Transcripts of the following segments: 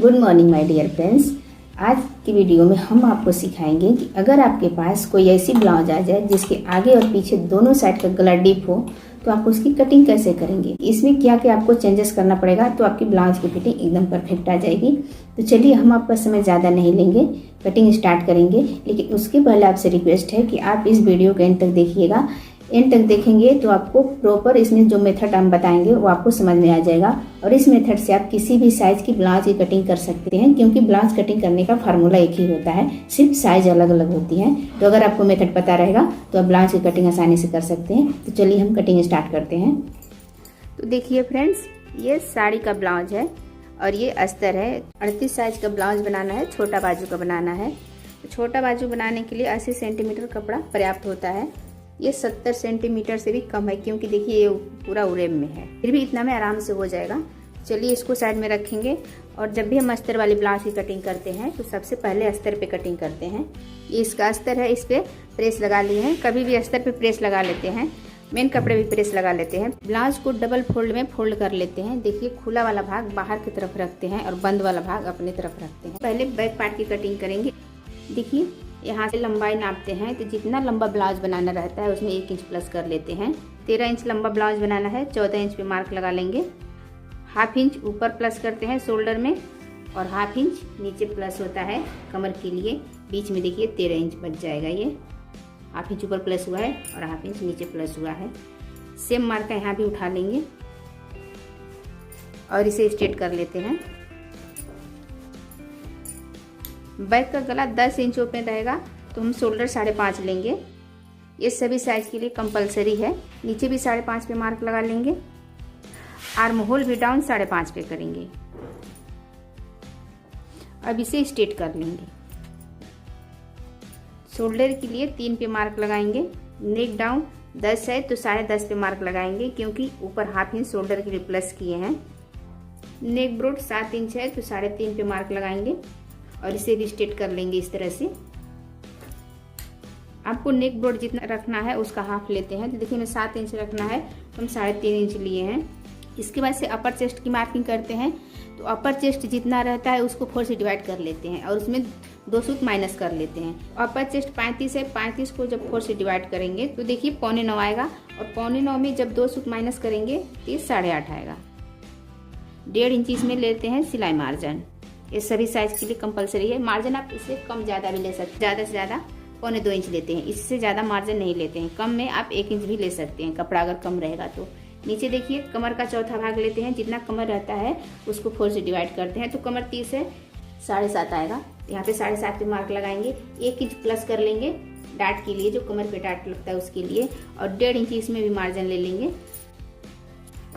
Good morning my dear friends. आज की video में हम आपको सिखाएंगे कि अगर आपके पास कोई ऐसी ब्लाउज आ जाए जिसके आगे और पीछे दोनों साइड का गला डीप हो तो आप उसकी कटिंग कैसे करेंगे, इसमें क्या क्या आपको चेंजेस करना पड़ेगा तो आपकी ब्लाउज की फिटिंग एकदम परफेक्ट आ जाएगी। तो चलिए हम आपका समय ज़्यादा नहीं लेंगे, कटिंग स्टार्ट करेंगे। लेकिन उसके पहले आपसे रिक्वेस्ट है कि आप इस वीडियो को एंड तक देखिएगा। एंड तक देखेंगे तो आपको प्रॉपर इसमें जो मेथड हम बताएंगे वो आपको समझ में आ जाएगा और इस मेथड से आप किसी भी साइज की ब्लाउज की कटिंग कर सकते हैं, क्योंकि ब्लाउज कटिंग करने का फार्मूला एक ही होता है, सिर्फ साइज अलग अलग होती है। तो अगर आपको मेथड पता रहेगा तो आप ब्लाउज की कटिंग आसानी से कर सकते हैं। तो चलिए हम कटिंग स्टार्ट करते हैं। तो देखिए फ्रेंड्स, ये साड़ी का ब्लाउज है और ये अस्तर है। 38 साइज का ब्लाउज बनाना है, छोटा बाजू का बनाना है। तो छोटा बाजू बनाने के लिए 80 सेंटीमीटर कपड़ा पर्याप्त होता है। ये 70 सेंटीमीटर से भी कम है, क्योंकि देखिए ये पूरा उरेब में है, फिर भी इतना में आराम से हो जाएगा। चलिए इसको साइड में रखेंगे। और जब भी हम अस्तर वाली ब्लाउज की कटिंग करते हैं तो सबसे पहले अस्तर पे कटिंग करते हैं। ये इसका अस्तर है, इस पर प्रेस लगा लिए हैं। कभी भी अस्तर पे प्रेस लगा लेते हैं, मेन कपड़े भी प्रेस लगा लेते हैं। ब्लाउज को डबल फोल्ड में फोल्ड कर लेते हैं। देखिए खुला वाला भाग बाहर की तरफ रखते हैं और बंद वाला भाग अपनी तरफ रखते हैं। पहले बैक पार्ट की कटिंग करेंगे। देखिए यहाँ से लंबाई नापते हैं तो जितना लंबा ब्लाउज बनाना रहता है उसमें 1 इंच प्लस कर लेते हैं। 13 इंच लंबा ब्लाउज बनाना है, 14 इंच पे मार्क लगा लेंगे। ½ इंच ऊपर प्लस करते हैं शोल्डर में और ½ इंच नीचे प्लस होता है कमर के लिए। बीच में देखिए 13 इंच बच जाएगा। ये ½ इंच ऊपर प्लस हुआ है और ½ इंच नीचे प्लस हुआ है। सेम मार्का यहाँ भी उठा लेंगे और इसे स्ट्रेट कर लेते हैं। बैक का गला 10 इंच ओपन रहेगा तो हम शोल्डर 5.5 लेंगे। ये सभी साइज के लिए कंपलसरी है। नीचे भी 5.5 पे मार्क लगा लेंगे। आर्म होल भी डाउन 5.5 पे करेंगे। अब इसे स्ट्रेट कर लेंगे। शोल्डर के लिए 3 पे मार्क लगाएंगे। नेक डाउन 10 है तो 10.5 पे मार्क लगाएंगे, क्योंकि ऊपर ½ इंच शोल्डर के लिए प्लस किए हैं। नेक ब्रॉड 7 इंच है तो 3.5 पे मार्क लगाएंगे और इसे भी स्ट्रेट कर लेंगे इस तरह से। आपको नेक ब्रॉड जितना रखना है उसका हाफ लेते हैं। तो देखिए हमें 7 इंच रखना है तो हम 3.5 इंच लिए हैं। इसके बाद से अपर चेस्ट की मार्किंग करते हैं। तो अपर चेस्ट जितना रहता है उसको 4 से डिवाइड कर लेते हैं और उसमें 2 सूत माइनस कर लेते हैं। अपर चेस्ट 35 है, 35 को जब 4 से डिवाइड करेंगे तो देखिए 8.25 आएगा और 8.25 में जब 2 सूत माइनस करेंगे तो 8.5 आएगा। 1.5 इंच इसमें लेते हैं सिलाई मार्जिन। ये सभी साइज के लिए कंपलसरी है। मार्जिन आप इससे कम ज़्यादा भी ले सकते हैं, ज़्यादा से ज़्यादा 2.25 इंच लेते हैं। इससे ज़्यादा मार्जिन नहीं लेते हैं। कम में आप 1 इंच भी ले सकते हैं, कपड़ा अगर कम रहेगा तो। नीचे देखिए कमर का चौथा भाग लेते हैं। जितना कमर रहता है उसको 4 से डिवाइड करते हैं। तो कमर 30 है, 7.5 आएगा। यहाँ पे 7.5 पे मार्क लगाएंगे। 1 इंच प्लस कर लेंगे डाट के लिए, जो कमर पे डाट लगता है उसके लिए। और 1.5 इंच इसमें भी मार्जिन ले लेंगे।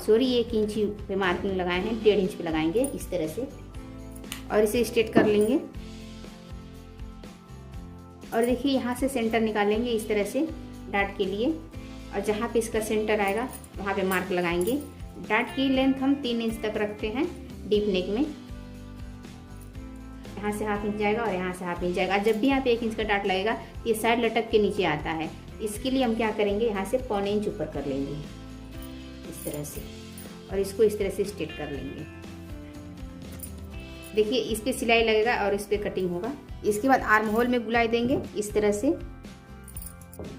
सॉरी, 1 इंच पे मार्किंग लगाए हैं, 1.5 इंच पे लगाएंगे इस तरह से और इसे स्ट्रेट कर लेंगे। और देखिए यहाँ से सेंटर निकालेंगे इस तरह से डाट के लिए, और जहाँ पे इसका सेंटर आएगा वहाँ पे मार्क लगाएंगे। डाट की लेंथ हम 3 इंच तक रखते हैं डीप नेक में। यहाँ से ½ इंच जाएगा और यहाँ से ½ इंच जाएगा। जब भी यहाँ पे 1 इंच का डाट लगेगा ये साइड लटक के नीचे आता है। इसके लिए हम क्या करेंगे, यहाँ से 1.25 इंच ऊपर कर लेंगे इस तरह से और इसको इस तरह से स्ट्रेट कर लेंगे। देखिए इस पे सिलाई लगेगा और इस पे कटिंग होगा। इसके बाद आर्म होल में गुलाई देंगे इस तरह से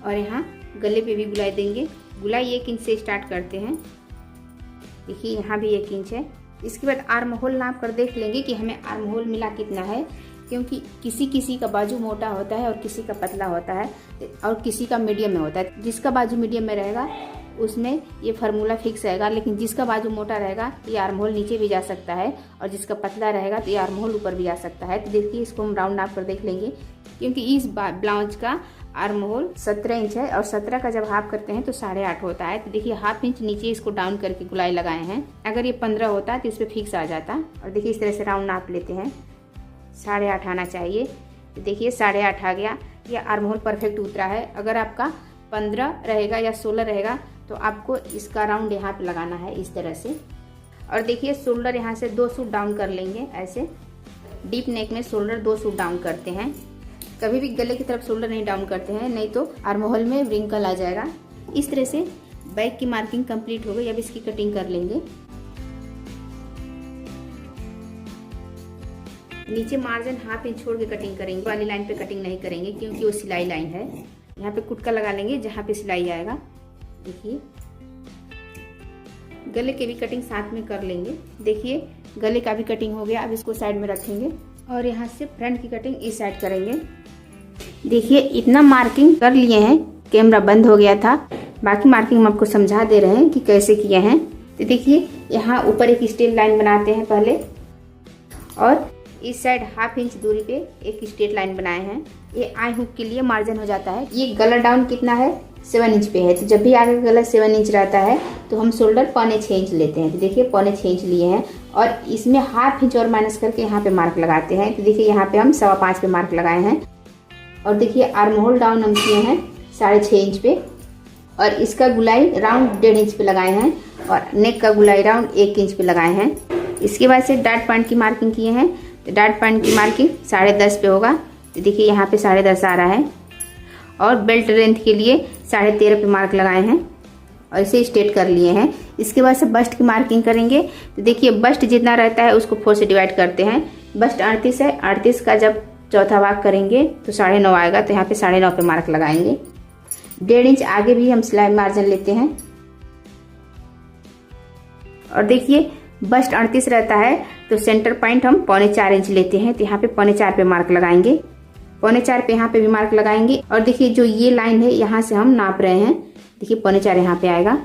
और यहाँ गले पे भी गुलाई देंगे। गुलाई 1 इंच से स्टार्ट करते हैं। देखिए यहाँ भी 1 इंच है। इसके बाद आर्म होल नाप कर देख लेंगे कि हमें आर्म होल मिला कितना है, क्योंकि किसी किसी का बाजू मोटा होता है और किसी का पतला होता है और किसी का मीडियम में होता है। जिसका बाजू मीडियम में रहेगा उसमें ये फार्मूला फिक्स रहेगा, लेकिन जिसका बाजू मोटा रहेगा ये आर्म होल नीचे भी जा सकता है और जिसका पतला रहेगा तो ये आर्म होल ऊपर भी जा सकता है। तो देखिए इसको हम राउंड नाप कर देख लेंगे, क्योंकि इस ब्लाउज का आर्म होल 17 इंच है और 17 का जब हाफ करते हैं तो 8.5 होता है। तो देखिए ½ इंच नीचे इसको डाउन करके गुलाई लगाए हैं। अगर ये 15 होता तो इस पर फिक्स आ जाता। और देखिए इस तरह से राउंड नाप लेते हैं, 8.5 आना चाहिए। तो देखिए 8.5 आ गया। ये आर्म होल परफेक्ट उतरा है। अगर आपका 15 रहेगा या 16 रहेगा तो आपको इसका राउंड यहाँ पे लगाना है इस तरह से। और देखिए शोल्डर यहाँ से 2 सूट डाउन कर लेंगे। ऐसे डीप नेक में शोल्डर 2 सूट डाउन करते हैं। कभी भी गले की तरफ शोल्डर नहीं डाउन करते हैं, नहीं तो आर्म होल में व्रिंकल आ जाएगा। इस तरह से बैक की मार्किंग कंप्लीट हो गई। अब इसकी कटिंग कर लेंगे। नीचे मार्जिन ½ इंच छोड़ के कटिंग करेंगे, वाली लाइन पे कटिंग नहीं करेंगे क्योंकि वो सिलाई लाइन है। यहाँ पे कुटका लगा लेंगे जहाँ पे सिलाई आएगा। देखिए गले की भी कटिंग साथ में कर लेंगे। देखिए गले का भी कटिंग हो गया। अब इसको साइड में रखेंगे और यहाँ से फ्रंट की कटिंग इस साइड करेंगे। देखिए इतना मार्किंग कर लिए हैं, कैमरा बंद हो गया था, बाकी मार्किंग हम आपको समझा दे रहे हैं कि कैसे किए हैं। तो देखिए यहाँ ऊपर एक स्ट्रेट लाइन बनाते हैं पहले, और इस साइड ½ इंच दूरी पे एक स्ट्रेट लाइन बनाए हैं। ये आई हुक के लिए मार्जिन हो जाता है। ये गला डाउन कितना है, 7 इंच पे है। तो जब भी आगे का गला 7 इंच रहता है तो हम शोल्डर 6.25 इंच लेते हैं। तो देखिए 6.25 इंच लिए हैं और इसमें ½ इंच और माइनस करके यहाँ पे मार्क लगाते हैं। तो देखिए यहाँ पे हम 5.25 पे मार्क लगाए हैं। और देखिए आर्म होल डाउन हम किए हैं 6.5 इंच पे, और इसका गुलाई राउंड 1.5 इंच पे लगाए हैं, और नेक का गुलाई राउंड 1 इंच पे लगाए हैं। इसके बाद से डार्ट पॉइंट की मार्किंग किए हैं। तो डार्ट पॉइंट की मार्किंग 10.5 पे होगा। तो देखिए यहाँ पे 10.5 आ रहा है, और बेल्ट लेंथ के लिए 13.5 पे मार्क लगाए हैं और इसे स्ट्रेट कर लिए हैं। इसके बाद से बस्ट की मार्किंग करेंगे। तो देखिए बस्ट जितना रहता है उसको 4 से डिवाइड करते हैं। बस्ट 38 है, 38 का जब चौथा भाग करेंगे तो 9.5 आएगा। तो यहाँ पे 9.5 पे मार्क लगाएंगे। 1.5 इंच आगे भी हम सिलाई मार्जिन लेते हैं। और देखिए बस्ट 38 रहता है तो सेंटर पॉइंट हम 4.25 इंच लेते हैं। तो यहाँ पे 4.25 पे मार्क लगाएंगे, 4.25 पे यहाँ पे भी मार्क लगाएंगे। और देखिए जो ये लाइन है यहाँ से हम नाप रहे हैं। देखिए 4.25 यहाँ पे आएगा।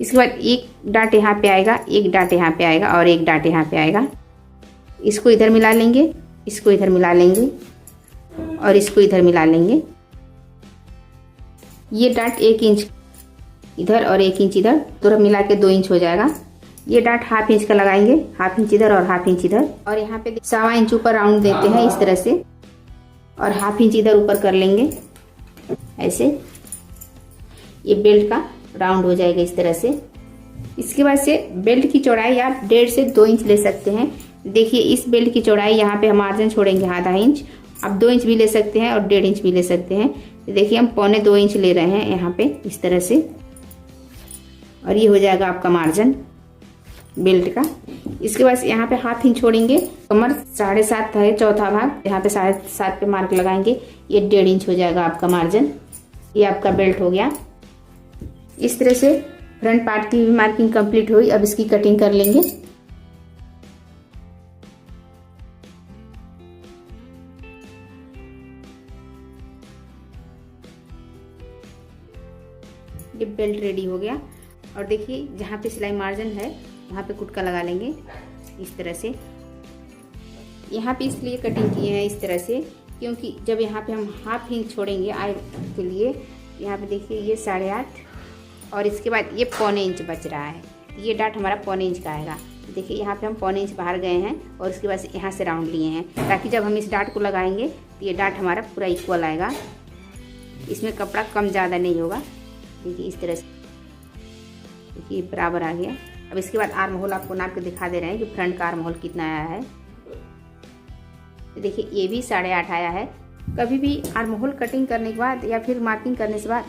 इसके बाद एक डाट यहाँ पे आएगा, एक डाट यहाँ पे आएगा, और एक डाट यहाँ पे आएगा। इसको इधर मिला लेंगे, इसको इधर मिला लेंगे, और इसको इधर मिला लेंगे। ये डाट 1 इंच इधर और 1 इंच इधर, दोनों मिला के 2 इंच हो जाएगा। ये डाट ½ इंच का लगाएंगे, ½ इंच इधर और ½ इंच इधर। और यहाँ पे 1.25 इंच ऊपर राउंड देते हैं इस तरह से, और ½ इंच इधर ऊपर कर लेंगे ऐसे। ये बेल्ट का राउंड हो जाएगा इस तरह से। इसके बाद से बेल्ट की चौड़ाई आप 1.5 से 2 इंच ले सकते हैं। देखिए इस बेल्ट की चौड़ाई यहाँ पे हम मार्जिन छोड़ेंगे ½ इंच। आप 2 इंच भी ले सकते हैं और 1.5 इंच भी ले सकते हैं। तो देखिए हम 2.25 इंच ले रहे हैं यहाँ पे इस तरह से, और ये हो जाएगा आपका मार्जिन बेल्ट का। इसके बाद यहाँ पे ½ इंच छोड़ेंगे। कमर 7.5 है चौथा भाग, यहाँ पे 7.5 पे मार्क लगाएंगे। ये 1.5 इंच हो जाएगा आपका मार्जिन। ये आपका बेल्ट हो गया। इस तरह से फ्रंट पार्ट की भी मार्किंग कंप्लीट हुई। अब इसकी कटिंग कर लेंगे। ये बेल्ट रेडी हो गया। और देखिए जहाँ पे सिलाई मार्जिन है वहाँ पे कुटका लगा लेंगे इस तरह से। यहाँ पे इसलिए कटिंग किए हैं इस तरह से क्योंकि जब यहाँ पे हम ½ इंच छोड़ेंगे आई के लिए, यहाँ पे देखिए ये 8.5 और इसके बाद ये 0.25 इंच बच रहा है। ये डाट हमारा 0.25 इंच का आएगा। देखिए यहाँ पे हम 0.25 इंच बाहर गए हैं और उसके बाद यहाँ से राउंड लिए हैं ताकि जब हम इस डाट को लगाएंगे तो ये डाट हमारा पूरा इक्वल आएगा। इसमें कपड़ा कम ज़्यादा नहीं होगा। देखिए इस तरह से, देखिए बराबर आ गया। अब इसके बाद आर्म होल आपको नाप के दिखा दे रहे हैं कि फ्रंट का आर्म होल कितना आया है। तो देखिए ये भी 8.5 आया है। कभी भी आर्म होल कटिंग करने के बाद या फिर मार्किंग करने के बाद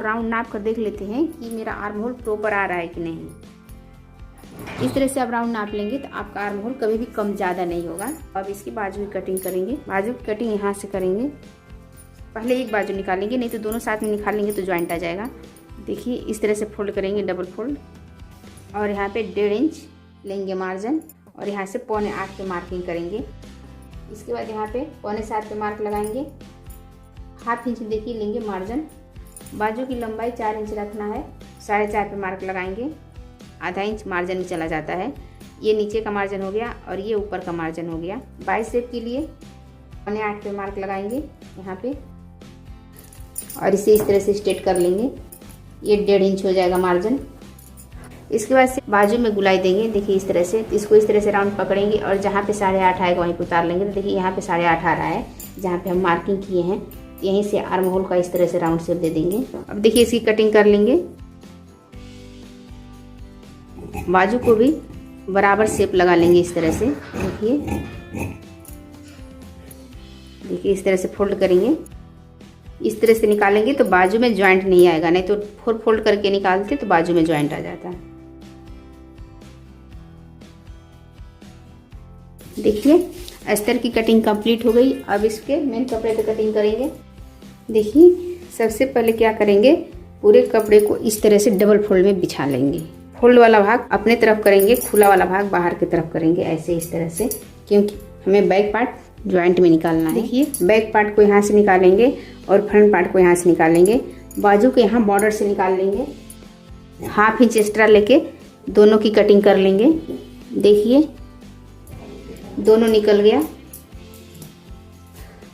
राउंड नाप कर देख लेते हैं कि मेरा आर्म होल प्रॉपर आ रहा है कि नहीं। इस तरह से आप राउंड नाप लेंगे तो आपका आर्म होल कभी भी कम ज़्यादा नहीं होगा। अब इसकी बाजू की कटिंग करेंगे। बाजू की कटिंग यहाँ से करेंगे। पहले एक बाजू निकालेंगे, नहीं तो दोनों साथ में निकालेंगे तो जॉइंट आ जाएगा। देखिए इस तरह से फोल्ड करेंगे, डबल फोल्ड, और यहाँ पे 1.5 इंच लेंगे मार्जिन और यहाँ से 7.25 पे मार्किंग करेंगे। इसके बाद यहाँ पे 7.25 पे मार्क लगाएंगे। ½ इंच देखिए लेंगे मार्जिन। बाजू की लंबाई 4 इंच रखना है। 4.5 पे मार्क लगाएंगे। ½ इंच मार्जिन में चला जाता है। ये नीचे का मार्जिन हो गया और ये ऊपर का मार्जिन हो गया। बाइसेप के लिए 7.25 पे मार्क लगाएंगे यहाँ पे, और इसे इस तरह से स्ट्रेट कर लेंगे। ये 1.5 इंच हो जाएगा मार्जिन। इसके बाद से बाजू में गुलाई देंगे। देखिए इस तरह से, इसको इस तरह से राउंड पकड़ेंगे और जहाँ पे 8.5 आएगा वहीं पे उतार लेंगे। तो देखिए यहाँ पे 8.5 आ रहा है जहाँ पे हम मार्किंग किए हैं। यहीं से आर्म होल का इस तरह से राउंड शेप दे देंगे। अब देखिए इसकी कटिंग कर लेंगे। बाजू को भी बराबर शेप लगा लेंगे इस तरह से। देखिए इस तरह से फोल्ड करेंगे। इस तरह से निकालेंगे तो बाजू में ज्वाइंट नहीं आएगा, नहीं तो फोल्ड करके निकालते तो बाजू में ज्वाइंट आ जाता है। देखिए अस्तर की कटिंग कंप्लीट हो गई। अब इसके मेन कपड़े की कटिंग करेंगे। देखिए सबसे पहले क्या करेंगे, पूरे कपड़े को इस तरह से डबल फोल्ड में बिछा लेंगे। फोल्ड वाला भाग अपने तरफ करेंगे, खुला वाला भाग बाहर की तरफ करेंगे, ऐसे इस तरह से, क्योंकि हमें बैक पार्ट ज्वाइंट में निकालना है। देखिए बैक पार्ट को यहाँ से निकालेंगे और फ्रंट पार्ट को यहाँ से निकालेंगे। बाजू के यहाँ बॉर्डर से निकाल लेंगे, 1/2 इंच एक्स्ट्रा लेके दोनों की कटिंग कर लेंगे। देखिए दोनों निकल गया।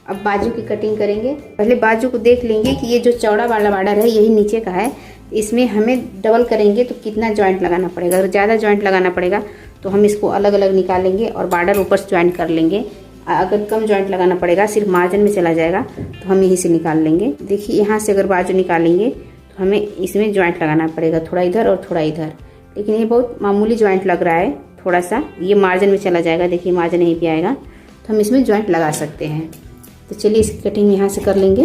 अब बाजू की कटिंग करेंगे। पहले बाजू को देख लेंगे कि ये जो चौड़ा वाला बॉर्डर है यही नीचे का है, इसमें हमें डबल करेंगे तो कितना जॉइंट लगाना पड़ेगा। अगर ज़्यादा जॉइंट लगाना पड़ेगा तो हम इसको अलग अलग निकालेंगे और बॉर्डर ऊपर से ज्वाइंट कर लेंगे। अगर कम जॉइंट लगाना पड़ेगा, सिर्फ मार्जिन में चला जाएगा, तो हम यहीं से निकाल लेंगे। देखिए यहाँ से अगर बाजू निकालेंगे तो हमें इसमें ज्वाइंट लगाना पड़ेगा, थोड़ा इधर और थोड़ा इधर, लेकिन ये बहुत मामूली ज्वाइंट लग रहा है, थोड़ा सा ये मार्जिन में चला जाएगा। देखिए मार्जिन यहीं पे आएगा तो हम इसमें ज्वाइंट लगा सकते हैं। तो चलिए इसकी कटिंग यहाँ से कर लेंगे।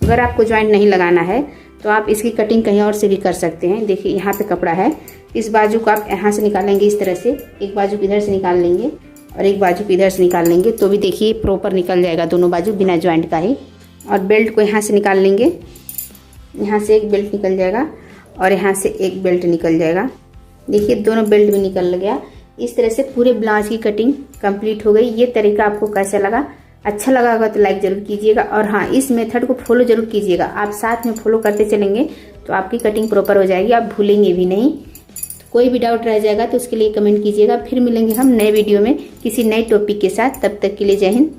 अगर आपको ज्वाइंट नहीं लगाना है तो आप इसकी कटिंग कहीं और से भी कर सकते हैं। देखिए यहाँ पे कपड़ा है, इस बाजू को आप यहाँ से निकालेंगे इस तरह से, एक बाजू इधर से निकाल लेंगे और एक बाजू इधर से निकाल लेंगे, तो भी देखिए प्रॉपर निकल जाएगा दोनों बाजू बिना ज्वाइंट का ही। और बेल्ट को यहाँ से निकाल लेंगे, यहाँ से एक बेल्ट निकल जाएगा और यहाँ से एक बेल्ट निकल जाएगा। देखिए दोनों बेल्ट भी निकल गया। इस तरह से पूरे ब्लाउज की कटिंग कंप्लीट हो गई। ये तरीका आपको कैसा लगा? अच्छा लगा होगा तो लाइक जरूर कीजिएगा, और हाँ इस मेथड को फॉलो जरूर कीजिएगा। आप साथ में फॉलो करते चलेंगे तो आपकी कटिंग प्रॉपर हो जाएगी, आप भूलेंगे भी नहीं। तो कोई भी डाउट रह जाएगा तो उसके लिए कमेंट कीजिएगा। फिर मिलेंगे हम नए वीडियो में किसी नए टॉपिक के साथ। तब तक के लिए जय हिंद।